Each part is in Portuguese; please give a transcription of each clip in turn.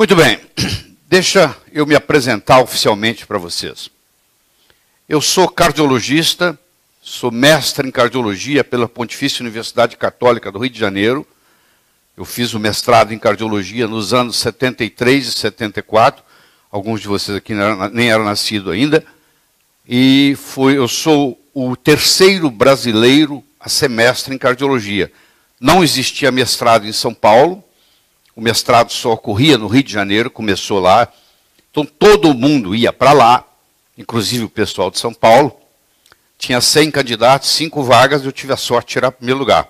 Muito bem, deixa eu me apresentar oficialmente para vocês. Eu sou cardiologista, sou mestre em cardiologia pela Pontifícia Universidade Católica do Rio de Janeiro. Eu fiz o mestrado em cardiologia nos anos 73 e 74. Alguns de vocês aqui nem eram nascidos ainda. E eu sou o terceiro brasileiro a ser mestre em cardiologia. Não existia mestrado em São Paulo. O mestrado só ocorria no Rio de Janeiro, começou lá. Então todo mundo ia para lá, inclusive o pessoal de São Paulo. Tinha 100 candidatos, 5 vagas, eu tive a sorte de tirar o primeiro lugar.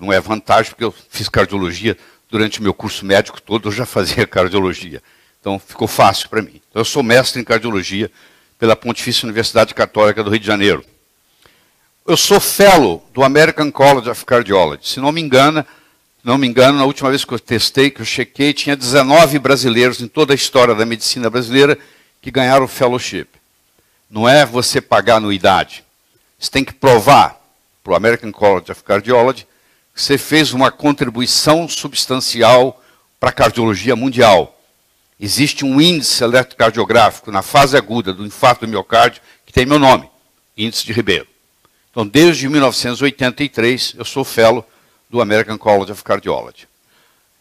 Não é vantagem, porque eu fiz cardiologia durante o meu curso médico todo, eu já fazia cardiologia. Então ficou fácil para mim. Então, eu sou mestre em cardiologia pela Pontifícia Universidade Católica do Rio de Janeiro. Eu sou fellow do American College of Cardiology. Se não me engano, na última vez que eu testei, que eu chequei, tinha 19 brasileiros em toda a história da medicina brasileira que ganharam o fellowship. Não é você pagar anuidade. Você tem que provar para o American College of Cardiology que você fez uma contribuição substancial para a cardiologia mundial. Existe um índice eletrocardiográfico na fase aguda do infarto do miocárdio que tem meu nome, índice de Ribeiro. Então, desde 1983, eu sou fellow do American College of Cardiology.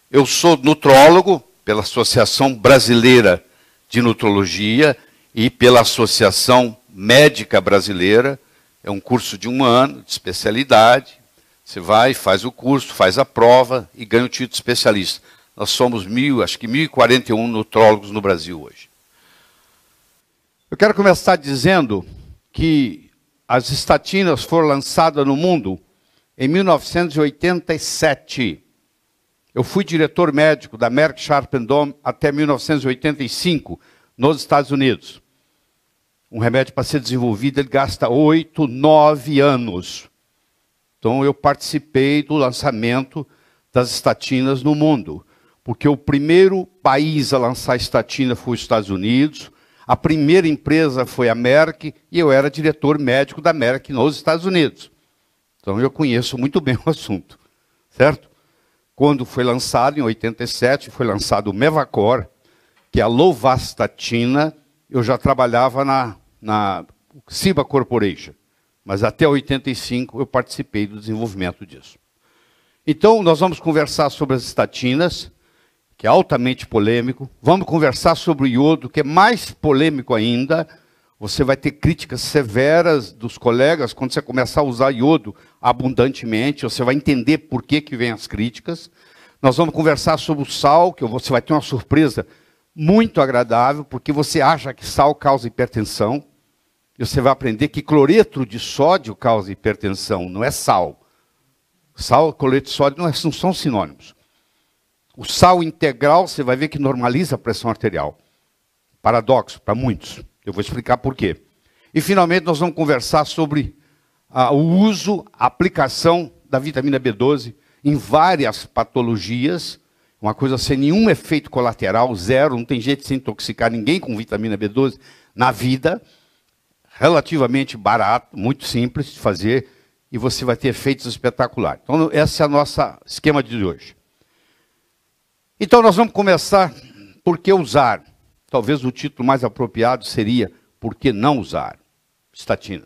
Eu sou nutrólogo pela Associação Brasileira de Nutrologia e pela Associação Médica Brasileira. É um curso de 1 ano, de especialidade. Você vai, faz o curso, faz a prova e ganha o título de especialista. Nós somos 1.041 nutrólogos no Brasil hoje. Eu quero começar dizendo que as estatinas foram lançadas no mundo em 1987. Eu fui diretor médico da Merck Sharp & Dohme até 1985, nos Estados Unidos. Um remédio para ser desenvolvido, ele gasta 8, 9 anos. Então eu participei do lançamento das estatinas no mundo. Porque o primeiro país a lançar estatina foi os Estados Unidos, a primeira empresa foi a Merck, e eu era diretor médico da Merck nos Estados Unidos. Então eu conheço muito bem o assunto, certo? Quando foi lançado, em 87, foi lançado o Mevacor, que é a lovastatina, eu já trabalhava na Ciba Corporation, mas até 85 eu participei do desenvolvimento disso. Então nós vamos conversar sobre as estatinas, que é altamente polêmico. Vamos conversar sobre o iodo, que é mais polêmico ainda. Você vai ter críticas severas dos colegas quando você começar a usar iodo abundantemente. Você vai entender por que vem as críticas. Nós vamos conversar sobre o sal, que você vai ter uma surpresa muito agradável, porque você acha que sal causa hipertensão. E você vai aprender que cloreto de sódio causa hipertensão, não é sal. Sal e cloreto de sódio não são sinônimos. O sal integral, você vai ver que normaliza a pressão arterial. Paradoxo para muitos. Eu vou explicar por quê. E, finalmente, nós vamos conversar sobre o uso, a aplicação da vitamina B12 em várias patologias. Uma coisa sem nenhum efeito colateral, zero. Não tem jeito de se intoxicar ninguém com vitamina B12 na vida. Relativamente barato, muito simples de fazer. E você vai ter efeitos espetaculares. Então, esse é o nosso esquema de hoje. Então, nós vamos começar por que usar. Talvez o título mais apropriado seria Por que não usar estatina.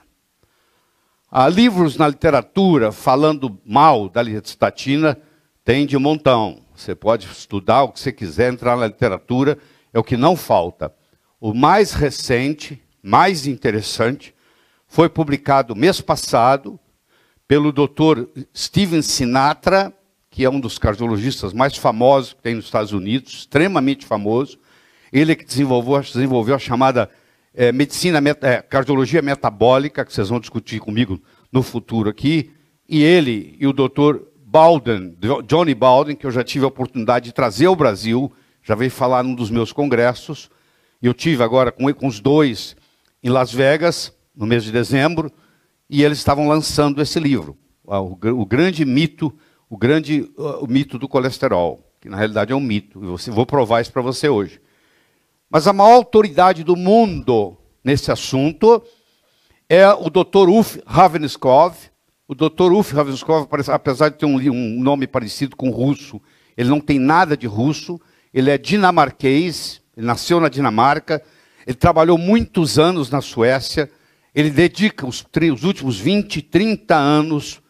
Há livros na literatura falando mal da estatina, tem de montão. Você pode estudar o que você quiser, entrar na literatura, é o que não falta. O mais recente, mais interessante, foi publicado mês passado pelo Dr. Steven Sinatra, que é um dos cardiologistas mais famosos que tem nos Estados Unidos, extremamente famoso. Ele que desenvolveu a chamada cardiologia metabólica, que vocês vão discutir comigo no futuro aqui. E ele e o Dr. Baldwin, Johnny Baldwin, que eu já tive a oportunidade de trazer ao Brasil, já veio falar num dos meus congressos. Eu tive agora com os dois em Las Vegas, no mês de dezembro, e eles estavam lançando esse livro, o grande mito, o mito do colesterol, que na realidade é um mito. Vou provar isso para você hoje. Mas a maior autoridade do mundo nesse assunto é o Dr. Ulf Ravenscow. O Dr. Ulf Ravenscow, apesar de ter um nome parecido com russo, ele não tem nada de russo. Ele é dinamarquês, ele nasceu na Dinamarca, ele trabalhou muitos anos na Suécia, ele dedica os últimos 20, 30 anos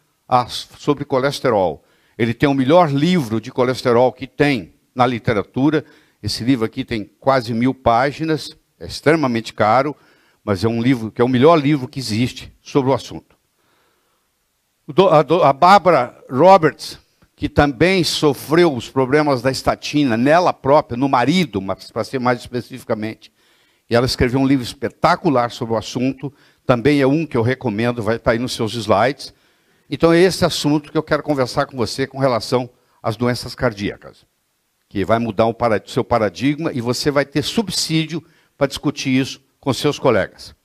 sobre colesterol. Ele tem o melhor livro de colesterol que tem na literatura. Esse livro aqui tem quase 1000 páginas, é extremamente caro, mas é um livro que é o melhor livro que existe sobre o assunto. A Barbara Roberts, que também sofreu os problemas da estatina nela própria, no marido, para ser mais especificamente. E ela escreveu um livro espetacular sobre o assunto, também é um que eu recomendo, vai estar aí nos seus slides. Então é esse assunto que eu quero conversar com você com relação às doenças cardíacas, que vai mudar o seu paradigma e você vai ter subsídio para discutir isso com seus colegas.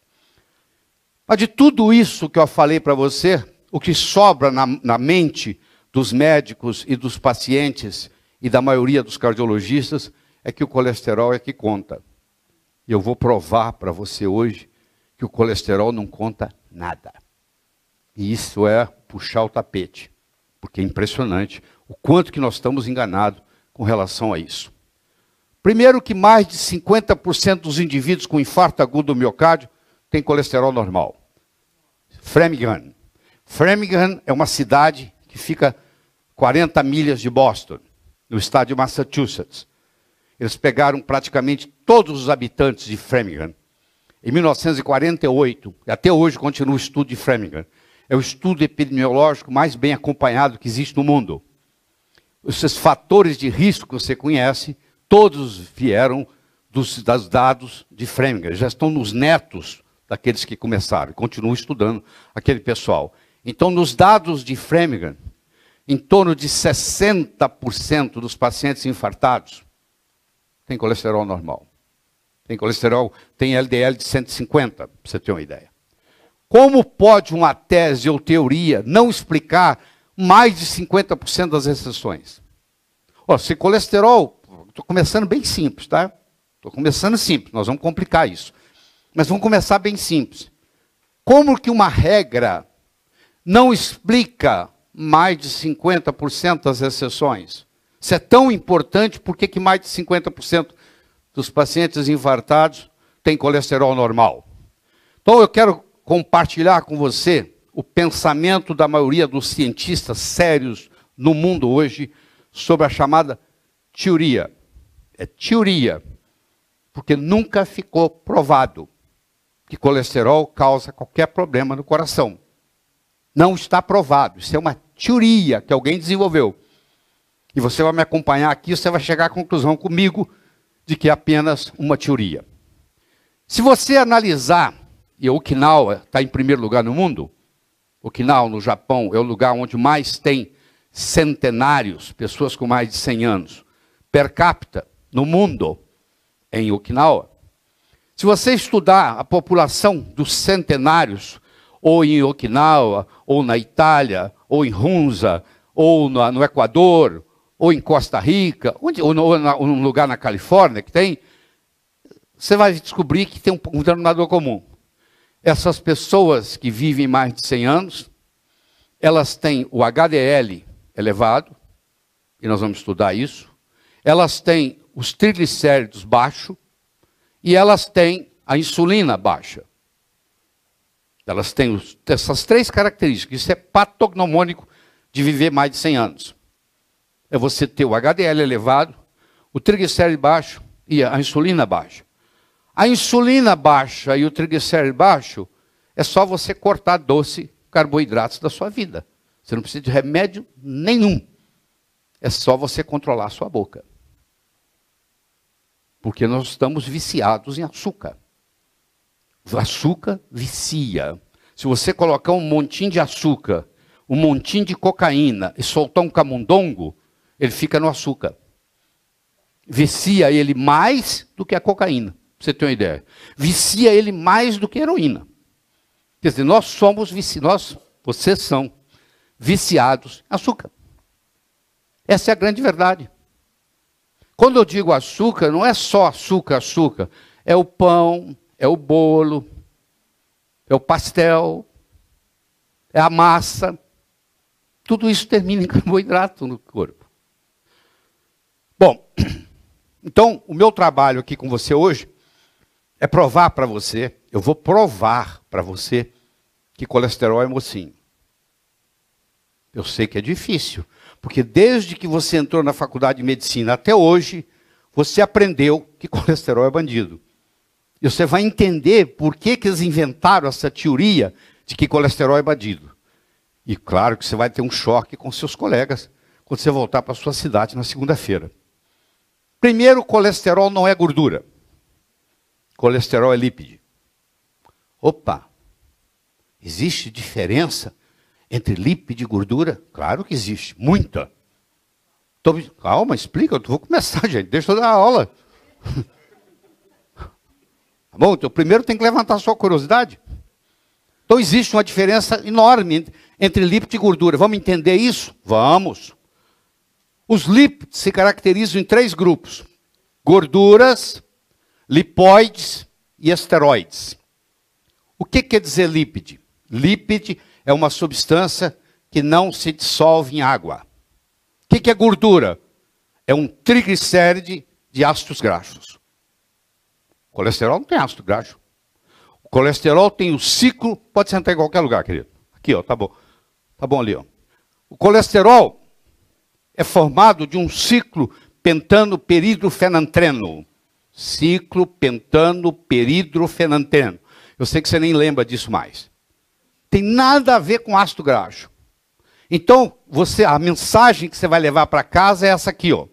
Mas de tudo isso que eu falei para você, o que sobra na mente dos médicos e dos pacientes e da maioria dos cardiologistas é que o colesterol é que conta. E eu vou provar para você hoje que o colesterol não conta nada. E isso é puxar o tapete, porque é impressionante o quanto que nós estamos enganados com relação a isso. Primeiro que mais de 50% dos indivíduos com infarto agudo do miocárdio têm colesterol normal. Framingham. Framingham é uma cidade que fica 40 milhas de Boston, no estado de Massachusetts. Eles pegaram praticamente todos os habitantes de Framingham. Em 1948, e até hoje continua o estudo de Framingham. É o estudo epidemiológico mais bem acompanhado que existe no mundo. Esses fatores de risco que você conhece, todos vieram dos dados de Framingham. Já estão nos netos daqueles que começaram. Continuam estudando aquele pessoal. Então, nos dados de Framingham, em torno de 60% dos pacientes infartados tem colesterol normal. Tem colesterol, tem LDL de 150, para você ter uma ideia. Como pode uma tese ou teoria não explicar mais de 50% das exceções? Se colesterol, estou começando bem simples, tá? Estou começando simples, nós vamos complicar isso. Mas vamos começar bem simples. Como que uma regra não explica mais de 50% das exceções? Se é tão importante, por que mais de 50% dos pacientes infartados têm colesterol normal? Então eu quero compartilhar com você o pensamento da maioria dos cientistas sérios no mundo hoje sobre a chamada teoria. É teoria, porque nunca ficou provado que colesterol causa qualquer problema no coração. Não está provado, isso é uma teoria que alguém desenvolveu. E você vai me acompanhar aqui, você vai chegar à conclusão comigo de que é apenas uma teoria. Se você analisar, e Okinawa está em primeiro lugar no mundo, Okinawa, no Japão, é o lugar onde mais tem centenários, pessoas com mais de 100 anos, per capita, no mundo, em Okinawa. Se você estudar a população dos centenários, ou em Okinawa, ou na Itália, ou em Hunza, ou no Equador, ou em Costa Rica, ou num lugar na Califórnia que tem, você vai descobrir que tem um denominador comum. Essas pessoas que vivem mais de 100 anos, elas têm o HDL elevado, e nós vamos estudar isso, elas têm os triglicéridos baixos, e elas têm a insulina baixa. Elas têm essas três características. Isso é patognomônico de viver mais de 100 anos. É você ter o HDL elevado, o triglicéride baixo e a insulina baixa. A insulina baixa e o triglicéride baixo é só você cortar doce, carboidratos da sua vida. Você não precisa de remédio nenhum. É só você controlar a sua boca. Porque nós estamos viciados em açúcar. O açúcar vicia. Se você colocar um montinho de açúcar, um montinho de cocaína e soltar um camundongo, ele fica no açúcar. Vicia ele mais do que a cocaína, pra você ter uma ideia. Vicia ele mais do que a heroína. Quer dizer, nós somos viciados, vocês são viciados em açúcar. Essa é a grande verdade. Quando eu digo açúcar, não é só açúcar, açúcar. É o pão, é o bolo, é o pastel, é a massa. Tudo isso termina em carboidrato no corpo. Bom, Então, o meu trabalho aqui com você hoje é provar para você, eu vou provar para você que colesterol é mocinho. Eu sei que é difícil, porque desde que você entrou na faculdade de medicina até hoje, você aprendeu que colesterol é bandido. E você vai entender por que eles inventaram essa teoria de que colesterol é bandido. E claro que você vai ter um choque com seus colegas quando você voltar para a sua cidade na segunda-feira. Primeiro, colesterol não é gordura. Colesterol é lípide. Opa! Existe diferença entre lípide e gordura? Claro que existe, muita. Então, calma, explica, eu vou começar, gente, deixa eu dar a aula. Tá bom? Então, primeiro tem que levantar a sua curiosidade. Então, existe uma diferença enorme entre lípide e gordura. Vamos entender isso? Vamos. Os lípidos se caracterizam em 3 grupos: gorduras, lipóides e esteroides. O que quer dizer lípide? Lípide é uma substância que não se dissolve em água. O que é gordura? É um triglicéride de ácidos graxos. O colesterol não tem ácido graxo. O colesterol tem o ciclo, pode sentar em qualquer lugar, querido. Aqui, ó, tá bom. Tá bom ali, ó. O colesterol é formado de um ciclo pentano-peridrofenantreno. Ciclo pentano-peridrofenantreno. Eu sei que você nem lembra disso mais. Tem nada a ver com ácido graxo. Então, a mensagem que você vai levar para casa é essa aqui, ó.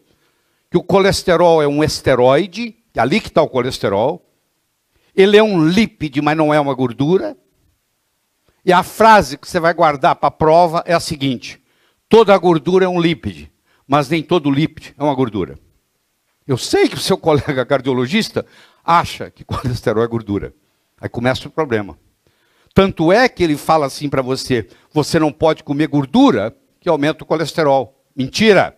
Que o colesterol é um esteroide, ali que está o colesterol. Ele é um lípide, mas não é uma gordura. E a frase que você vai guardar para a prova é a seguinte: toda gordura é um lípide, mas nem todo lípide é uma gordura. Eu sei que o seu colega cardiologista acha que colesterol é gordura. Aí começa o problema. Tanto é que ele fala assim para você: você não pode comer gordura, que aumenta o colesterol. Mentira!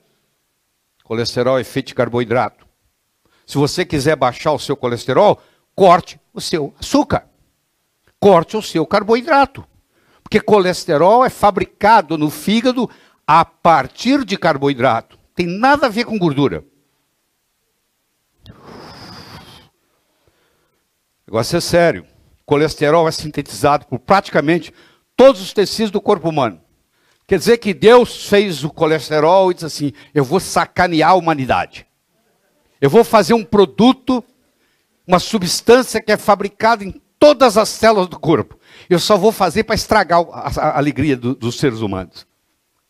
Colesterol é feito de carboidrato. Se você quiser baixar o seu colesterol, corte o seu açúcar. Corte o seu carboidrato. Porque colesterol é fabricado no fígado a partir de carboidrato. Tem nada a ver com gordura. O negócio é sério. Colesterol é sintetizado por praticamente todos os tecidos do corpo humano. Quer dizer que Deus fez o colesterol e disse assim: eu vou sacanear a humanidade. Eu vou fazer um produto, uma substância que é fabricada em todas as células do corpo. Eu só vou fazer para estragar a alegria dos seres humanos.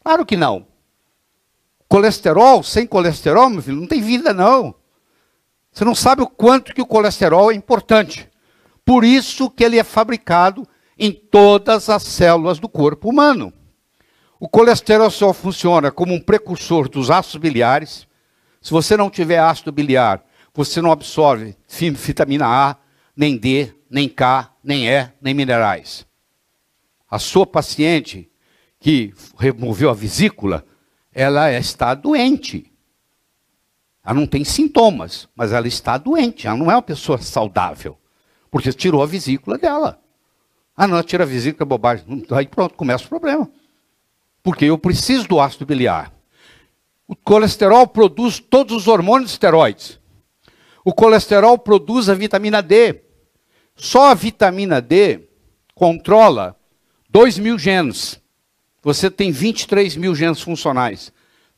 Claro que não. Colesterol, sem colesterol, meu filho, não tem vida não. Você não sabe o quanto que o colesterol é importante. Por isso que ele é fabricado em todas as células do corpo humano. O colesterol só funciona como um precursor dos ácidos biliares. Se você não tiver ácido biliar, você não absorve vitamina A, nem D, nem K, nem E, nem minerais. A sua paciente que removeu a vesícula, ela está doente. Ela não tem sintomas, mas ela está doente. Ela não é uma pessoa saudável. Porque tirou a vesícula dela. Ah, não, tira a vesícula, é bobagem. Aí pronto, começa o problema. Porque eu preciso do ácido biliar. O colesterol produz todos os hormônios esteroides. O colesterol produz a vitamina D. Só a vitamina D controla 2.000 genes. Você tem 23.000 genes funcionais.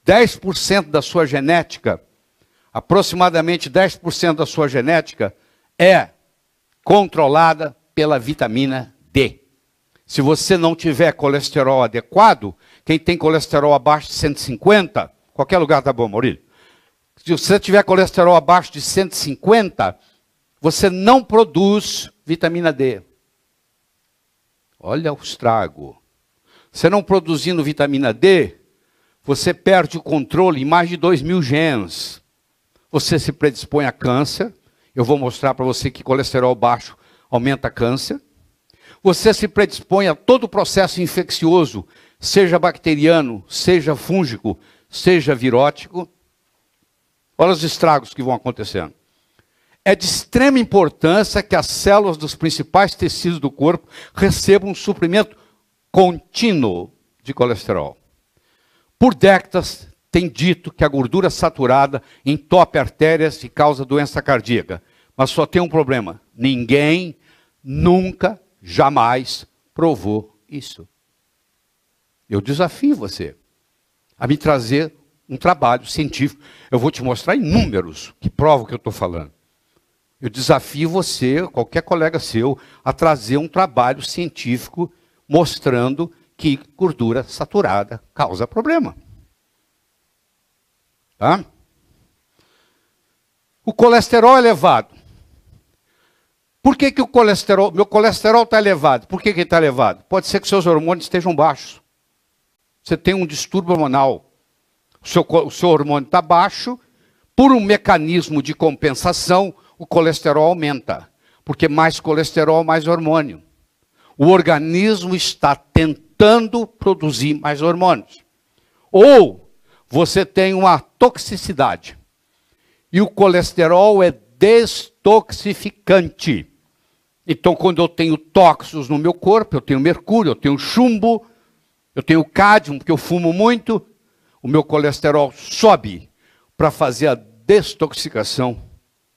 10% da sua genética, aproximadamente 10% da sua genética é controlada pela vitamina D. Se você não tiver colesterol adequado, quem tem colesterol abaixo de 150, qualquer lugar tá bom, Maurílio. Se você tiver colesterol abaixo de 150, você não produz vitamina D. Olha o estrago. Você não produzindo vitamina D, você perde o controle em mais de 2.000 genes. Você se predispõe a câncer. Eu vou mostrar para você que colesterol baixo aumenta câncer. Você se predispõe a todo o processo infeccioso, seja bacteriano, seja fúngico, seja virótico. Olha os estragos que vão acontecendo. É de extrema importância que as células dos principais tecidos do corpo recebam um suprimento contínuo de colesterol. Por décadas tem dito que a gordura saturada entope artérias e causa doença cardíaca. Mas só tem um problema. Ninguém nunca, jamais provou isso. Eu desafio você a me trazer um trabalho científico. Eu vou te mostrar em números que provam o que eu estou falando. Eu desafio você, qualquer colega seu, a trazer um trabalho científico mostrando que gordura saturada causa problema. Tá? O colesterol é elevado. Por que que meu colesterol está elevado? Por que que ele está elevado? Pode ser que seus hormônios estejam baixos. Você tem um distúrbio hormonal. O seu hormônio está baixo, por um mecanismo de compensação, o colesterol aumenta. Porque mais colesterol, mais hormônio. O organismo está tentando produzir mais hormônios. Ou você tem uma toxicidade. E o colesterol é destoxificante. Então, quando eu tenho tóxicos no meu corpo, eu tenho mercúrio, eu tenho chumbo, eu tenho cádmio, porque eu fumo muito, o meu colesterol sobe para fazer a destoxicação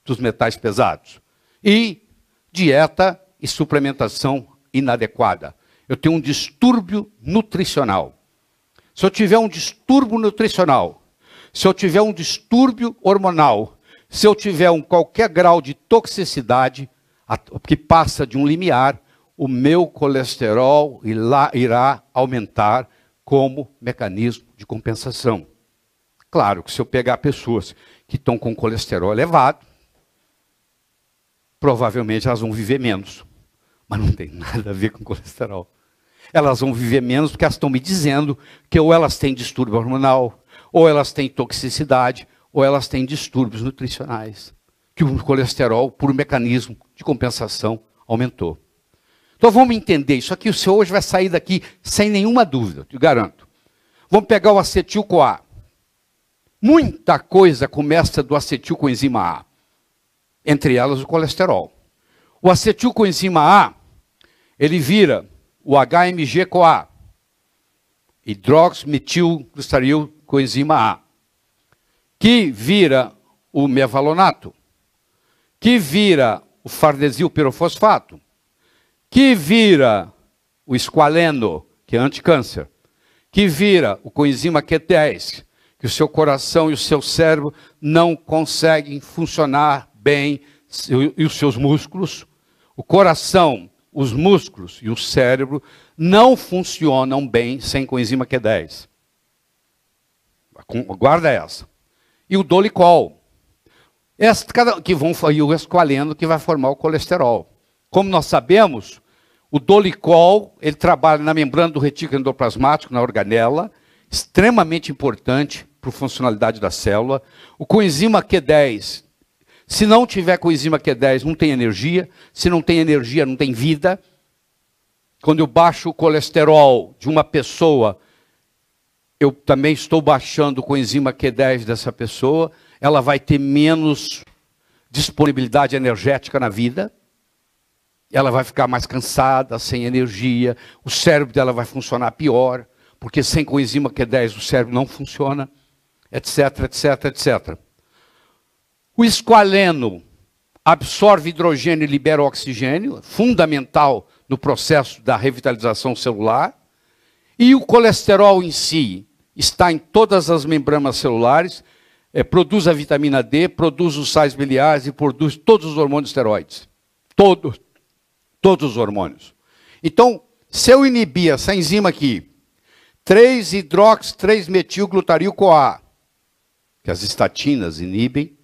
dos metais pesados. E dieta e suplementação inadequada. Eu tenho um distúrbio nutricional. Se eu tiver um distúrbio nutricional, se eu tiver um distúrbio hormonal, se eu tiver qualquer grau de toxicidade, que passa de um limiar, o meu colesterol irá aumentar como mecanismo de compensação. Claro que se eu pegar pessoas que estão com colesterol elevado, provavelmente elas vão viver menos. Mas não tem nada a ver com colesterol. Elas vão viver menos porque elas estão me dizendo que ou elas têm distúrbio hormonal, ou elas têm toxicidade, ou elas têm distúrbios nutricionais. Que o colesterol, por um mecanismo de compensação, aumentou. Então vamos entender isso aqui. O senhor hoje vai sair daqui sem nenhuma dúvida, te garanto. Vamos pegar o acetil-CoA. Muita coisa começa do acetil-coenzima A. Entre elas o colesterol. O acetil-coenzima A, ele vira o HMG-CoA. Hidroximetilgliceril-coenzima A. Que vira o mevalonato. Que vira o farnesil-pirofosfato. Que vira o esqualeno, que é anticâncer. Que vira o coenzima Q10, que o seu coração e o seu cérebro não conseguem funcionar bem, e os seus músculos. O coração, os músculos e o cérebro não funcionam bem sem coenzima Q10. Guarda essa. E o dolicol. E o esqualeno que vai formar o colesterol. Como nós sabemos, o dolicol, ele trabalha na membrana do retículo endoplasmático, na organela, extremamente importante para a funcionalidade da célula. O coenzima Q10, se não tiver coenzima Q10, não tem energia. Se não tem energia, não tem vida. Quando eu baixo o colesterol de uma pessoa, eu também estou baixando o coenzima Q10 dessa pessoa. Ela vai ter menos disponibilidade energética na vida. Ela vai ficar mais cansada, sem energia. O cérebro dela vai funcionar pior, porque sem coenzima Q10 o cérebro não funciona, etc, etc, etc. O esqualeno absorve hidrogênio e libera oxigênio, fundamental no processo da revitalização celular. E o colesterol em si está em todas as membranas celulares, produz a vitamina D, produz os sais biliares e produz todos os hormônios esteroides. Todos os hormônios. Então, se eu inibir essa enzima aqui, 3-hidrox-3-metilglutaryl-CoA, que as estatinas inibem,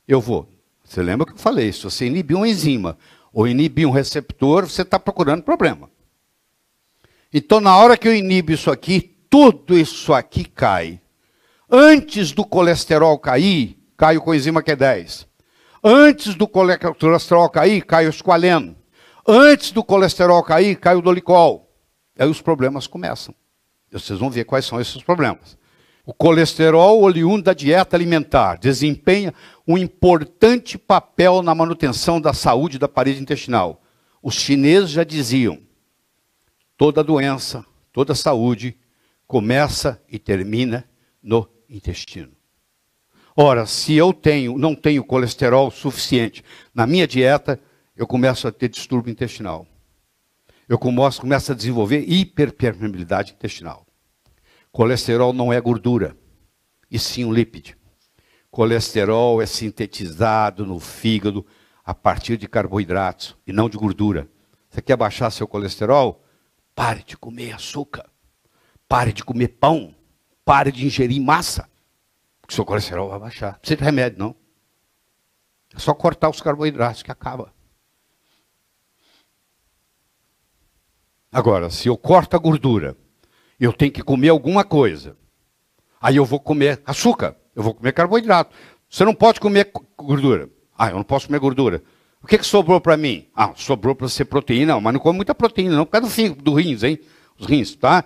eu vou. Você lembra que eu falei? Se você inibir uma enzima ou inibir um receptor, você está procurando problema. Então, na hora que eu inibo isso aqui, tudo isso aqui cai. Antes do colesterol cair, cai o coenzima Q10. Antes do colesterol cair, cai o esqualeno. Antes do colesterol cair, cai o dolicol. Aí os problemas começam. Vocês vão ver quais são esses problemas. O colesterol oriundo da dieta alimentar desempenha um importante papel na manutenção da saúde da parede intestinal. Os chineses já diziam, toda doença, toda saúde começa e termina no intestino. Ora, se eu não tenho colesterol suficiente na minha dieta, eu começo a ter distúrbio intestinal. Eu começo a desenvolver hiperpermeabilidade intestinal. Colesterol não é gordura, e sim um lípide. Colesterol é sintetizado no fígado a partir de carboidratos e não de gordura. Você quer baixar seu colesterol? Pare de comer açúcar. Pare de comer pão. Pare de ingerir massa. Porque seu colesterol vai baixar. Não precisa de remédio, não. É só cortar os carboidratos que acaba. Agora, se eu corto a gordura, eu tenho que comer alguma coisa. Aí eu vou comer açúcar, eu vou comer carboidrato. Você não pode comer gordura. Ah, eu não posso comer gordura. O que sobrou para mim? Ah, sobrou para ser proteína, mas não come muita proteína, não, por causa do fígado, do rins, hein? Os rins, tá?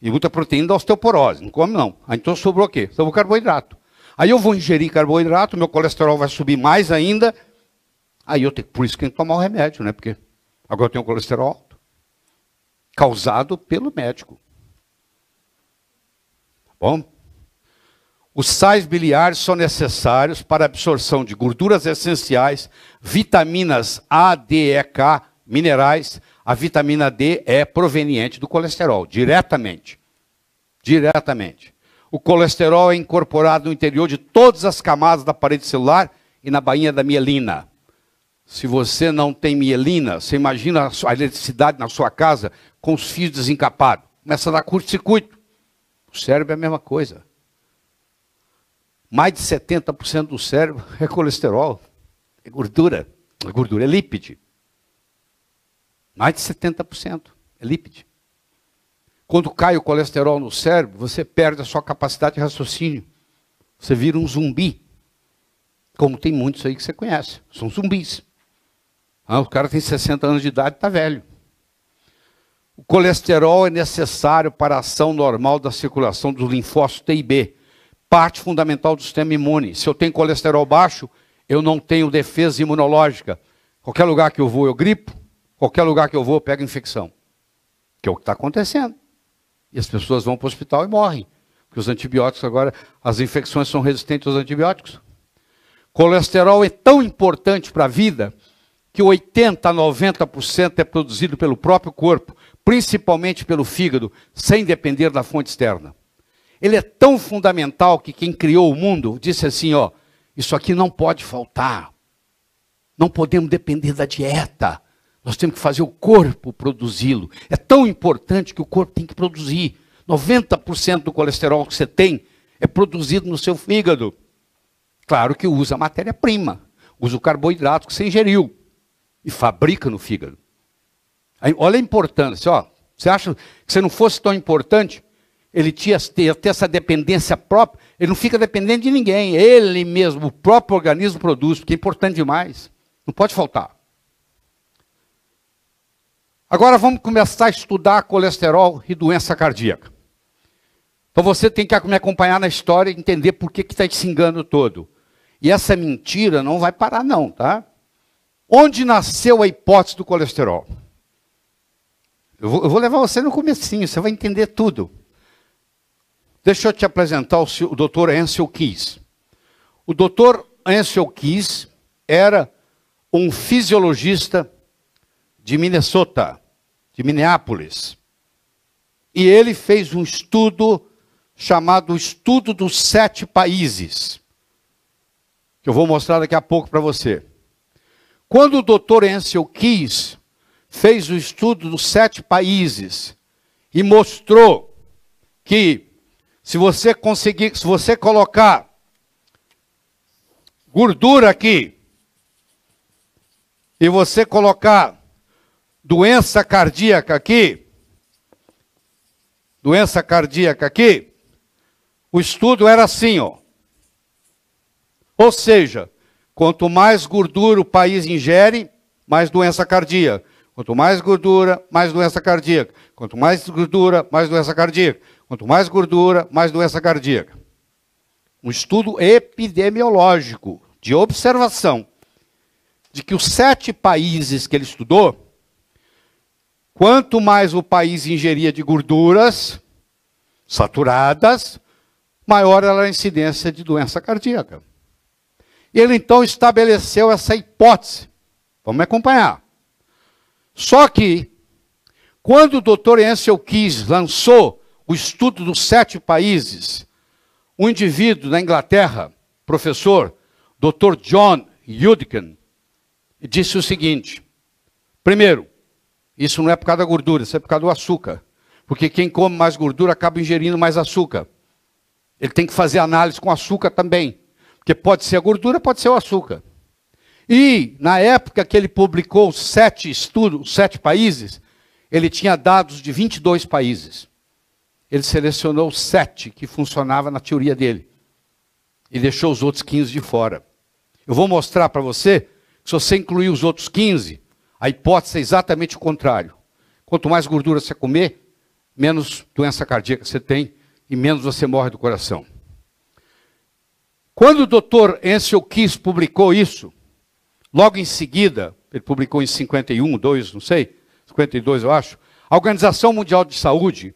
E muita proteína da osteoporose, não come não. Ah, então sobrou o quê? Sobrou carboidrato. Aí eu vou ingerir carboidrato, meu colesterol vai subir mais ainda. Aí eu tenho, por isso que eu tenho que tomar o remédio, né? Porque agora eu tenho colesterol alto. Causado pelo médico. Tá bom? Os sais biliares são necessários para a absorção de gorduras essenciais, vitaminas A, D, E, K, minerais. A vitamina D é proveniente do colesterol, diretamente. Diretamente. O colesterol é incorporado no interior de todas as camadas da parede celular e na bainha da mielina. Se você não tem mielina, você imagina a eletricidade na sua casa com os fios desencapados. Começa a dar curto-circuito. O cérebro é a mesma coisa. Mais de 70% do cérebro é colesterol. É gordura. A gordura é lípide. Mais de 70% é lípide. Quando cai o colesterol no cérebro, você perde a sua capacidade de raciocínio. Você vira um zumbi. Como tem muitos aí que você conhece. São zumbis. Ah, o cara tem 60 anos de idade e está velho. O colesterol é necessário para a ação normal da circulação dos linfócitos T e B. Parte fundamental do sistema imune. Se eu tenho colesterol baixo, eu não tenho defesa imunológica. Qualquer lugar que eu vou, eu gripo. Qualquer lugar que eu vou, eu pego infecção. Que é o que está acontecendo. E as pessoas vão para o hospital e morrem. Porque os antibióticos agora, as infecções são resistentes aos antibióticos. Colesterol é tão importante para a vida que 80% a 90% é produzido pelo próprio corpo, principalmente pelo fígado, sem depender da fonte externa. Ele é tão fundamental que quem criou o mundo disse assim, ó, isso aqui não pode faltar. Não podemos depender da dieta. Nós temos que fazer o corpo produzi-lo. É tão importante que o corpo tem que produzir. 90% do colesterol que você tem é produzido no seu fígado. Claro que usa a matéria-prima, usa o carboidrato que você ingeriu e fabrica no fígado. Aí, olha a importância, ó. Você acha que se não fosse tão importante, ele tinha ter essa dependência própria, ele não fica dependente de ninguém, ele mesmo, o próprio organismo produz, porque é importante demais, não pode faltar. Agora vamos começar a estudar colesterol e doença cardíaca. Então você tem que me acompanhar na história e entender por que está esse engano todo. E essa mentira não vai parar não, tá? Onde nasceu a hipótese do colesterol? Eu vou levar você no comecinho, você vai entender tudo. Deixa eu te apresentar o Dr. Ancel Keys. O Dr. Ancel Keys era um fisiologista de Minnesota, de Minneapolis. E ele fez um estudo chamado Estudo dos 7 Países, que eu vou mostrar daqui a pouco para você. Quando o Dr. Ancel Keys fez o estudo dos 7 países e mostrou que se você colocar gordura aqui e você colocar doença cardíaca aqui, o estudo era assim, ó. Ou seja, quanto mais gordura o país ingere, mais doença cardíaca. Quanto mais gordura, mais doença cardíaca. Quanto mais gordura, mais doença cardíaca. Quanto mais gordura, mais doença cardíaca. Um estudo epidemiológico, de observação, de que os 7 países que ele estudou, quanto mais o país ingeria de gorduras saturadas, maior era a incidência de doença cardíaca. Ele então estabeleceu essa hipótese. Vamos me acompanhar. Só que, quando o Dr. Ancel Keys lançou o estudo dos 7 países, um indivíduo da Inglaterra, professor, Dr. John Yudkin, disse o seguinte: primeiro, isso não é por causa da gordura, isso é por causa do açúcar. Porque quem come mais gordura acaba ingerindo mais açúcar. Ele tem que fazer análise com açúcar também. Porque pode ser a gordura, pode ser o açúcar. E, na época que ele publicou 7 estudos, 7 países, ele tinha dados de 22 países. Ele selecionou 7 que funcionavam na teoria dele. E deixou os outros 15 de fora. Eu vou mostrar para você que se você incluir os outros 15, a hipótese é exatamente o contrário. Quanto mais gordura você comer, menos doença cardíaca você tem e menos você morre do coração. Quando o Dr. Ancel Keys publicou isso, logo em seguida, ele publicou em 51, 2, não sei, 52 eu acho, a Organização Mundial de Saúde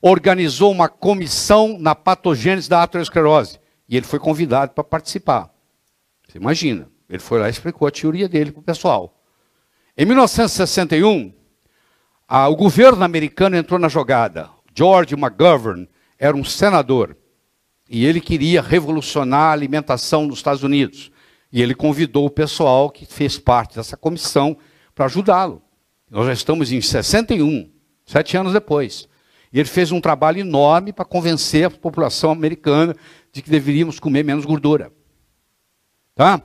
organizou uma comissão na patogênese da aterosclerose. E ele foi convidado para participar. Você imagina, ele foi lá e explicou a teoria dele para o pessoal. Em 1961, o governo americano entrou na jogada. George McGovern era um senador. E ele queria revolucionar a alimentação nos Estados Unidos. E ele convidou o pessoal que fez parte dessa comissão para ajudá-lo. Nós já estamos em 61, 7 anos depois. E ele fez um trabalho enorme para convencer a população americana de que deveríamos comer menos gordura. Tá?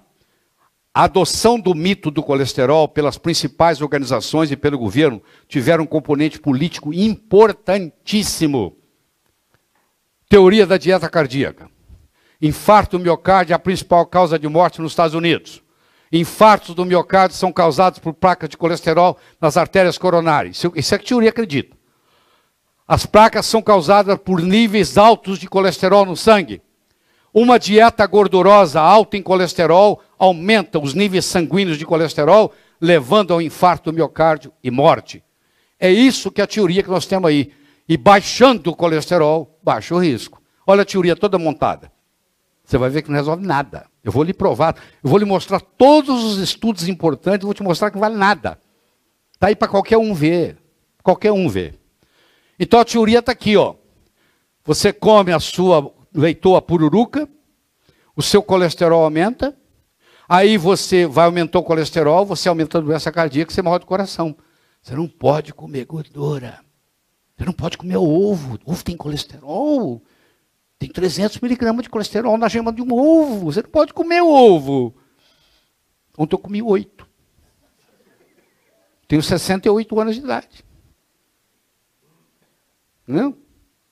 A adoção do mito do colesterol pelas principais organizações e pelo governo tiveram um componente político importantíssimo. Teoria da dieta cardíaca. Infarto do miocárdio é a principal causa de morte nos Estados Unidos. Infartos do miocárdio são causados por placas de colesterol nas artérias coronárias. Isso é que a teoria acredita. As placas são causadas por níveis altos de colesterol no sangue. Uma dieta gordurosa alta em colesterol aumenta os níveis sanguíneos de colesterol, levando ao infarto do miocárdio e morte. É isso que é a teoria que nós temos aí. E baixando o colesterol, baixa o risco. Olha a teoria toda montada. Você vai ver que não resolve nada. Eu vou lhe provar, eu vou lhe mostrar todos os estudos importantes, vou te mostrar que não vale nada. Está aí para qualquer um ver. Qualquer um ver. Então a teoria está aqui, ó. Você come a sua leitoa pururuca, o seu colesterol aumenta, aí você vai aumentar o colesterol, você aumenta a doença cardíaca, você morre do coração. Você não pode comer gordura. Você não pode comer ovo. Ovo tem colesterol. Tem 300 miligramas de colesterol na gema de um ovo. Você não pode comer ovo. Ontem eu comi 8. Tenho 68 anos de idade. Não?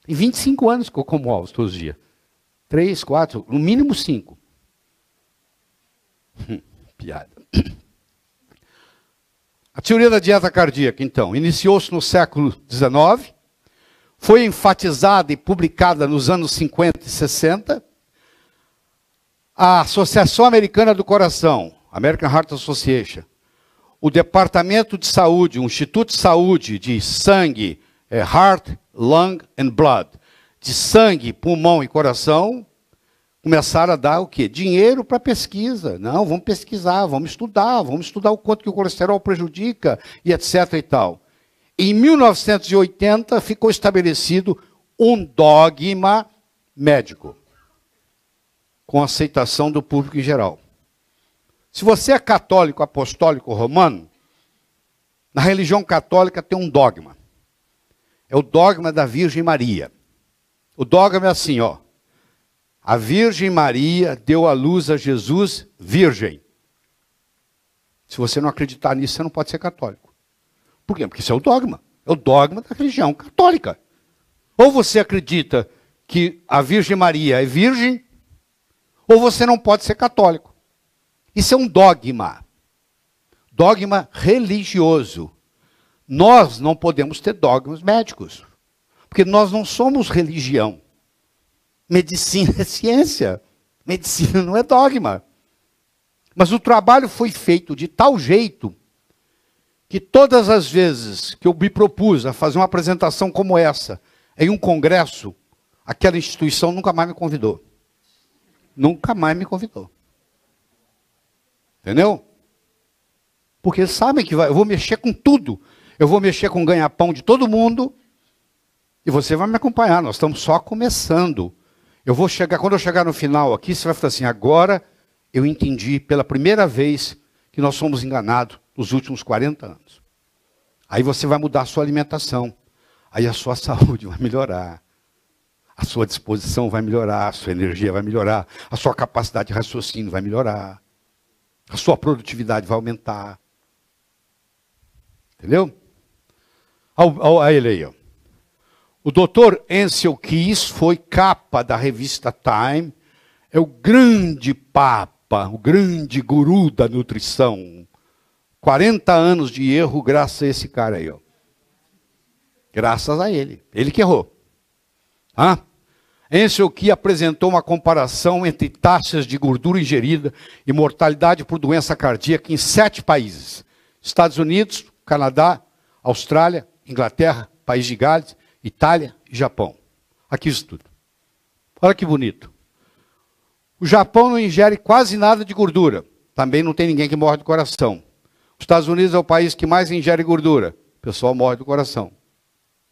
Tem 25 anos que eu como ovos todos os dias. 3, 4, no mínimo 5. Piada. A teoria da dieta cardíaca, então, iniciou-se no século XIX, foi enfatizada e publicada nos anos 50 e 60. A Associação Americana do Coração, American Heart Association, o Departamento de Saúde, o Instituto de Saúde de Sangue, Heart, Lung and Blood, de sangue, pulmão e coração, começaram a dar o quê? Dinheiro para pesquisa. Não, vamos pesquisar, vamos estudar o quanto que o colesterol prejudica e etc. e tal. Em 1980 ficou estabelecido um dogma médico, com aceitação do público em geral. Se você é católico, apostólico, romano, na religião católica tem um dogma. É o dogma da Virgem Maria. O dogma é assim, ó. A Virgem Maria deu à luz a Jesus virgem. Se você não acreditar nisso, você não pode ser católico. Por quê? Porque isso é o dogma. É o dogma da religião católica. Ou você acredita que a Virgem Maria é virgem, ou você não pode ser católico. Isso é um dogma. Dogma religioso. Nós não podemos ter dogmas médicos. Porque nós não somos religião. Medicina é ciência. Medicina não é dogma. Mas o trabalho foi feito de tal jeito que todas as vezes que eu me propus a fazer uma apresentação como essa, em um congresso, aquela instituição nunca mais me convidou. Nunca mais me convidou. Entendeu? Porque eles sabem que eu vou mexer com tudo. Eu vou mexer com o ganha-pão de todo mundo. E você vai me acompanhar. Nós estamos só começando. Quando eu chegar no final aqui, você vai falar assim, agora eu entendi pela primeira vez que nós somos enganados nos últimos 40 anos. Aí você vai mudar a sua alimentação. Aí a sua saúde vai melhorar. A sua disposição vai melhorar, a sua energia vai melhorar, a sua capacidade de raciocínio vai melhorar, a sua produtividade vai aumentar. Entendeu? Olha ele aí, ó. O Dr. Ansel Keys foi capa da revista Time, é o grande papa, o grande guru da nutrição. 40 anos de erro graças a esse cara aí, ó. Graças a ele. Ele que errou. Ansel Keys apresentou uma comparação entre taxas de gordura ingerida e mortalidade por doença cardíaca em 7 países. Estados Unidos, Canadá, Austrália, Inglaterra, País de Gales, Itália e Japão. Aqui isso tudo. Olha que bonito. O Japão não ingere quase nada de gordura. Também não tem ninguém que morre do coração. Os Estados Unidos é o país que mais ingere gordura. O pessoal morre do coração.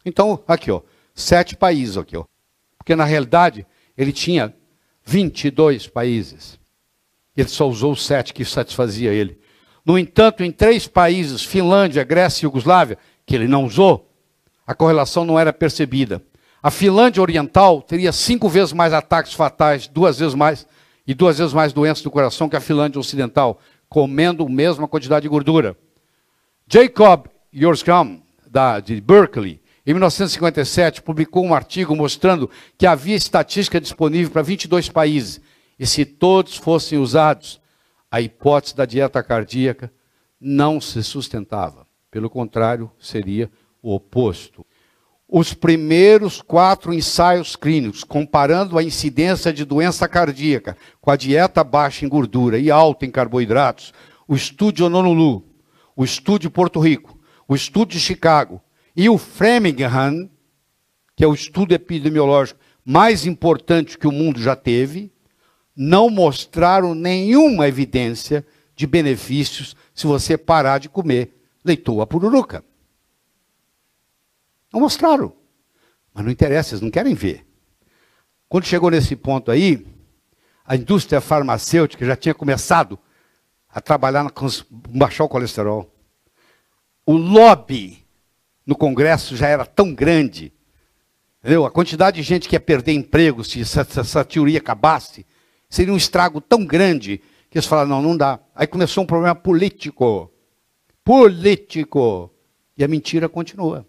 Então, aqui, ó, 7 países aqui, ó. Porque na realidade ele tinha 22 países. Ele só usou os 7 que satisfazia ele. No entanto, em 3 países, Finlândia, Grécia e Iugoslávia, que ele não usou, a correlação não era percebida. A Finlândia Oriental teria 5 vezes mais ataques fatais, 2 vezes mais, e 2 vezes mais doenças do coração que a Finlândia Ocidental, comendo a mesma quantidade de gordura. Jacob Yorskam, de Berkeley, em 1957, publicou um artigo mostrando que havia estatística disponível para 22 países. E se todos fossem usados, a hipótese da dieta cardíaca não se sustentava. Pelo contrário, seria o oposto. Os primeiros 4 ensaios clínicos, comparando a incidência de doença cardíaca com a dieta baixa em gordura e alta em carboidratos, o estudo de Honolulu, o estudo de Porto Rico, o estudo de Chicago, e o Framingham, que é o estudo epidemiológico mais importante que o mundo já teve, não mostraram nenhuma evidência de benefícios se você parar de comer leitoa pururuca. Não mostraram. Mas não interessa, eles não querem ver. Quando chegou nesse ponto aí, a indústria farmacêutica já tinha começado a trabalhar com baixar o colesterol. O lobby no Congresso já era tão grande, entendeu? A quantidade de gente que ia perder emprego se essa teoria acabasse, seria um estrago tão grande que eles falaram, não dá. Aí começou um problema político. Político. E a mentira continua.